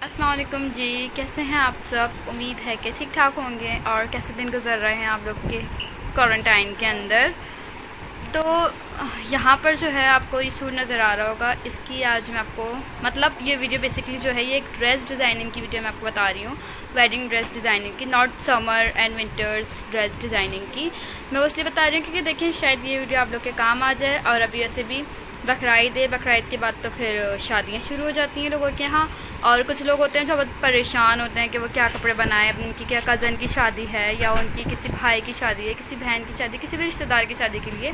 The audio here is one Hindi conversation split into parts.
अस्सलाम वालेकुम जी। कैसे हैं आप सब? उम्मीद है कि ठीक ठाक होंगे। और कैसे दिन गुजर रहे हैं आप लोग के क्वारंटाइन के अंदर? तो यहाँ पर जो है आपको ये सूट नज़र आ रहा होगा, इसकी आज मैं आपको मतलब ये वीडियो बेसिकली जो है ये एक ड्रेस डिज़ाइनिंग की वीडियो मैं आपको बता रही हूँ। वेडिंग ड्रेस डिज़ाइनिंग की, not summer and winters dress designing की। मैं वो इसलिए बता रही हूँ क्योंकि देखें शायद ये वीडियो आप लोग के काम आ जाए। और अभी वैसे भी बकरीद है, बकरीद के बाद तो फिर शादियाँ शुरू हो जाती हैं लोगों के यहाँ। और कुछ लोग होते हैं जो बहुत परेशान होते हैं कि वो क्या कपड़े बनाएं, उनकी क्या कज़न की शादी है या उनकी किसी भाई की शादी है, किसी बहन की शादी, किसी भी रिश्तेदार की शादी के लिए।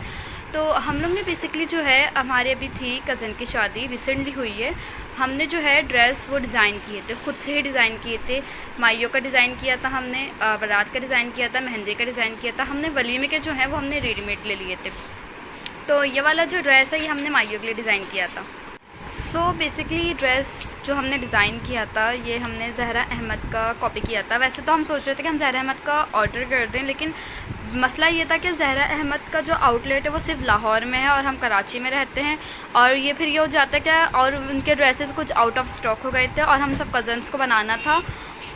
तो हम लोग ने बेसिकली जो है हमारी अभी थी कज़न की शादी, रिसेंटली हुई है। हमने जो है ड्रेस वो डिज़ाइन किए थे, ख़ुद से ही डिज़ाइन किए थे। माइयों का डिज़ाइन किया था हमने, बारात का डिज़ाइन किया था, मेहंदी का डिज़ाइन किया था हमने। वलीमे के जो हैं वो हमने रेडीमेड ले लिए थे। तो ये वाला जो ड्रेस है ये हमने माइयों के लिए डिज़ाइन किया था। सो बेसिकली ड्रेस जो हमने डिज़ाइन किया था ये हमने ज़हरा अहमद का कॉपी किया था। वैसे तो हम सोच रहे थे कि हम ज़हरा अहमद का ऑर्डर कर दें, लेकिन मसला ये था कि ज़हरा अहमद का जो आउटलेट है वो सिर्फ लाहौर में है और हम कराची में रहते हैं। और ये फिर ये हो जाता है क्या, और उनके ड्रेसेस कुछ आउट ऑफ स्टॉक हो गए थे और हम सब कज़न्स को बनाना था।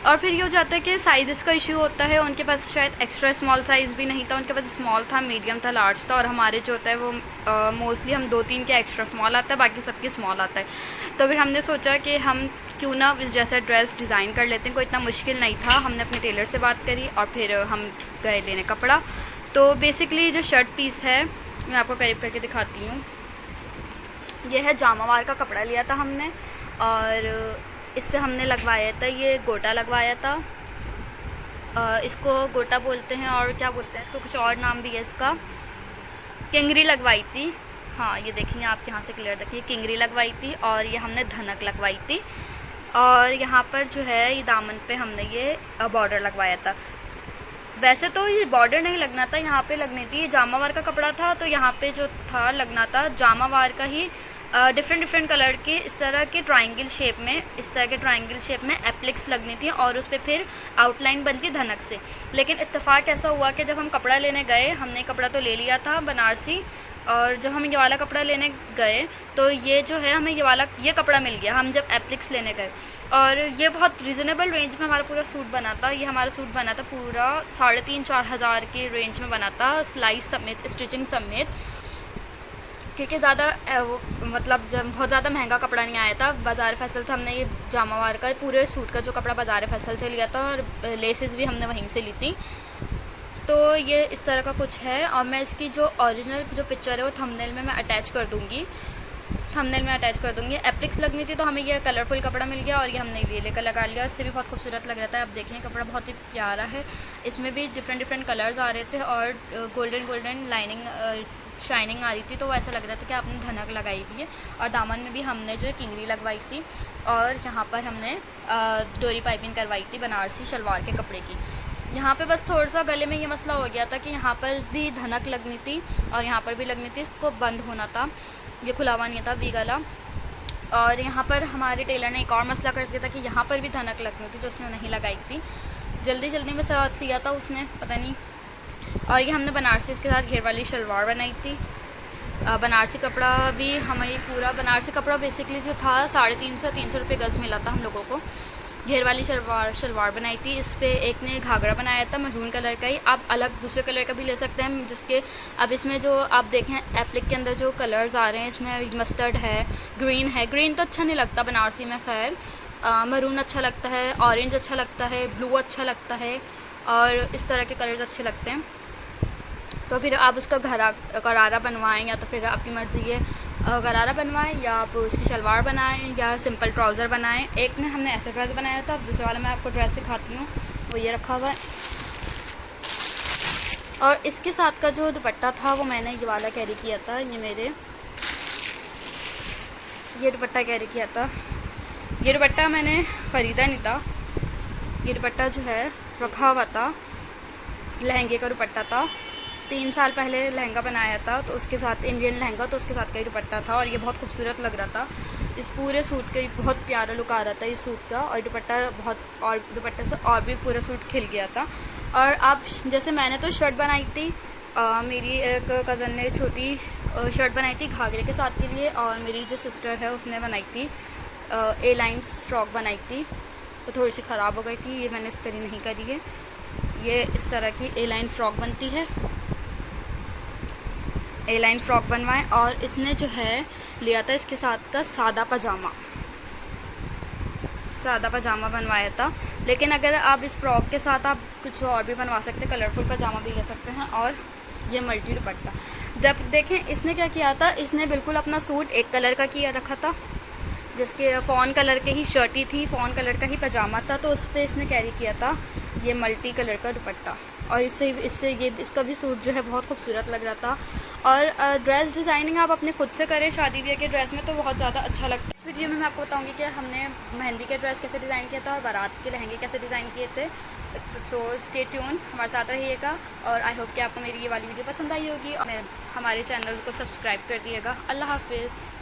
और फिर ये हो जाता है कि साइज़ का इशू होता है। उनके पास शायद एक्स्ट्रा स्मॉल साइज़ भी नहीं था, उनके पास स्मॉल था, मीडियम था, लार्ज था। और हमारे जो होता है वो मोस्टली हम 2-3 के एक्स्ट्रा स्मॉल आता है, बाकी सबकी स्मॉल आता है। तो फिर हमने सोचा कि हम क्यों ना इस जैसा ड्रेस डिज़ाइन कर लेते हैं। कोई इतना मुश्किल नहीं था। हमने अपने टेलर से बात करी और फिर हम गए लेने कपड़ा। तो बेसिकली जो शर्ट पीस है मैं आपको करीब करके दिखाती हूँ। यह है जामावार का कपड़ा लिया था हमने और इस पर हमने लगवाया था, ये गोटा लगवाया था। इसको गोटा बोलते हैं और क्या बोलते हैं इसको, कुछ और नाम भी है इसका। किंगरी लगवाई थी। हाँ ये देखेंगे आप यहाँ से क्लियर देखिए, किंगरी लगवाई थी और ये हमने धनक लगवाई थी। और यहाँ पर जो है ये दामन पे हमने ये बॉर्डर लगवाया था। वैसे तो ये बॉर्डर नहीं लगना था, यहाँ पे लगनी थी। ये जामावार का कपड़ा था तो यहाँ पे जो था लगना था जामावार का ही डिफरेंट कलर के इस तरह के ट्रायंगल शेप में, इस तरह के ट्रायंगल शेप में एप्लिक्स लगनी थी और उस पर फिर आउटलाइन बनती धनक से। लेकिन इत्तेफाक ऐसा हुआ कि जब हम कपड़ा लेने गए, हमने कपड़ा तो ले लिया था बनारसी, और जब हम ये वाला कपड़ा लेने गए तो ये जो है हमें ये कपड़ा मिल गया हम जब एप्लिक्स लेने गए। और ये बहुत रीज़नेबल रेंज में हमारा पूरा सूट बना था। ये हमारा सूट बना था पूरा 3,500-4 हज़ार के रेंज में बना था, सिलाई समेत, स्टिचिंग समेत। क्योंकि ज़्यादा मतलब जब बहुत ज़्यादा महंगा कपड़ा नहीं आया था। बाज़ार फैसल से हमने ये जामावार का पूरे सूट का जो कपड़ा बाज़ार फैसल से लिया था और लेसेस भी हमने वहीं से ली थी। तो ये इस तरह का कुछ है। और मैं इसकी जो ओरिजिनल जो पिक्चर है वो थंबनेल में मैं अटैच कर दूँगी, एप्लिक्स लगनी थी तो हमें ये कलरफुल कपड़ा मिल गया और ये हमने ये लेकर लगा लिया। इससे भी बहुत खूबसूरत लग रहा था। आप देखें कपड़ा बहुत ही प्यारा है। इसमें भी डिफरेंट कलर्स आ रहे थे और गोल्डन लाइनिंग शाइनिंग आ रही थी, तो वो ऐसा लग रहा था कि आपने धनक लगाई हुई है। और दामन में भी हमने जो है किंगरी लगवाई थी और यहाँ पर हमने डोरी पाइपिंग करवाई थी बनारसी शलवार के कपड़े की। यहाँ पे बस थोड़ा सा गले में ये मसला हो गया था कि यहाँ पर भी धनक लगनी थी और यहाँ पर भी लगनी थी, इसको बंद होना था, ये खुला हुआ नहीं था वी गला। और यहाँ पर हमारे टेलर ने एक और मसला कर दिया था कि यहाँ पर भी धनक लगनी थी, जो उसने नहीं लगाई थी। जल्दी में सिया था उसने, पता नहीं। और ये हमने बनारसी इसके साथ घेर वाली शलवार बनाई थी। बनारसी कपड़ा भी हमें पूरा बनारसी कपड़ा बेसिकली जो था 350 रुपये गज़ मिला था हम लोगों को। घेर वाली शलवार बनाई थी। इस पर एक ने घाघरा बनाया था मैरून कलर का ही। आप अलग दूसरे कलर का भी ले सकते हैं, जिसके अब इसमें जो आप देखें एप्लिक के अंदर जो कलर्स आ रहे हैं, इसमें मस्टर्ड है, ग्रीन तो अच्छा नहीं लगता बनारसी में, खैर मैरून अच्छा लगता है, ऑरेंज अच्छा लगता है, ब्लू अच्छा लगता है और इस तरह के कलर्स अच्छे लगते हैं। तो फिर आप उसका गरारा बनवाएं या तो फिर आपकी मर्ज़ी है गरारा बनवाएं या आप उसकी शलवार बनाएं या सिंपल ट्राउज़र बनाएं। एक ने हमने ऐसा ड्रेस बनाया था, अब दूसरे वाला मैं आपको ड्रेस दिखाती हूँ, वो ये रखा हुआ है। और इसके साथ का जो दुपट्टा था वो मैंने ये वाला कैरी किया था, ये दुपट्टा कैरी किया था। ये दुपट्टा मैंने ख़रीदा नहीं था, ये दुपट्टा जो है रखा हुआ था, लहंगे का दुपट्टा था। 3 साल पहले लहंगा बनाया था तो उसके साथ, इंडियन लहंगा, तो उसके साथ का ही दुपट्टा था और ये बहुत खूबसूरत लग रहा था। इस पूरे सूट का बहुत प्यारा लुक आ रहा था इस सूट का, और दुपट्टा और दुपट्टे से और भी पूरा सूट खिल गया था। और आप जैसे मैंने तो शर्ट बनाई थी, मेरी एक कज़न ने छोटी शर्ट बनाई थी घाघरे के साथ के लिए, और मेरी जो सिस्टर है उसने बनाई थी ए लाइन फ़्रॉक बनाई थी, तो थोड़ी सी ख़राब हो गई थी, ये मैंने इस तरह नहीं करी है। ये इस तरह की ए लाइन फ़्रॉक बनती है, ए लाइन फ़्रॉक बनवाएं। और इसने जो है लिया था इसके साथ का सादा पजामा बनवाया था। लेकिन अगर आप इस फ़्रॉक के साथ आप कुछ और भी बनवा सकते हैं, कलरफुल पजामा भी ले सकते हैं। और ये मल्टी दुपट्टा, जब देखें इसने क्या किया था, इसने बिल्कुल अपना सूट एक कलर का किया रखा था, जिसके फ़ॉन कलर के ही शर्टी थी, फ़ॉन कलर का ही पजामा था, तो उस पर इसने कैरी किया था ये मल्टी कलर का दुपट्टा। और इससे ये इसका भी सूट जो है बहुत खूबसूरत लग रहा था। और ड्रेस डिज़ाइनिंग आप अपने खुद से करें शादी ब्याह के ड्रेस में तो बहुत ज़्यादा अच्छा लगता है। इस वीडियो में मैं आपको बताऊंगी कि हमने मेहंदी के ड्रेस कैसे डिज़ाइन किया था और बारात के लहंगे कैसे डिज़ाइन किए थे। सो स्टे ट्यून, हमारे साथ रहिएगा। और आई होप कि आपको मेरी ये वाली वीडियो पसंद आई होगी और हमारे चैनल को सब्सक्राइब कर दिएगा। अल्लाह हाफिज़।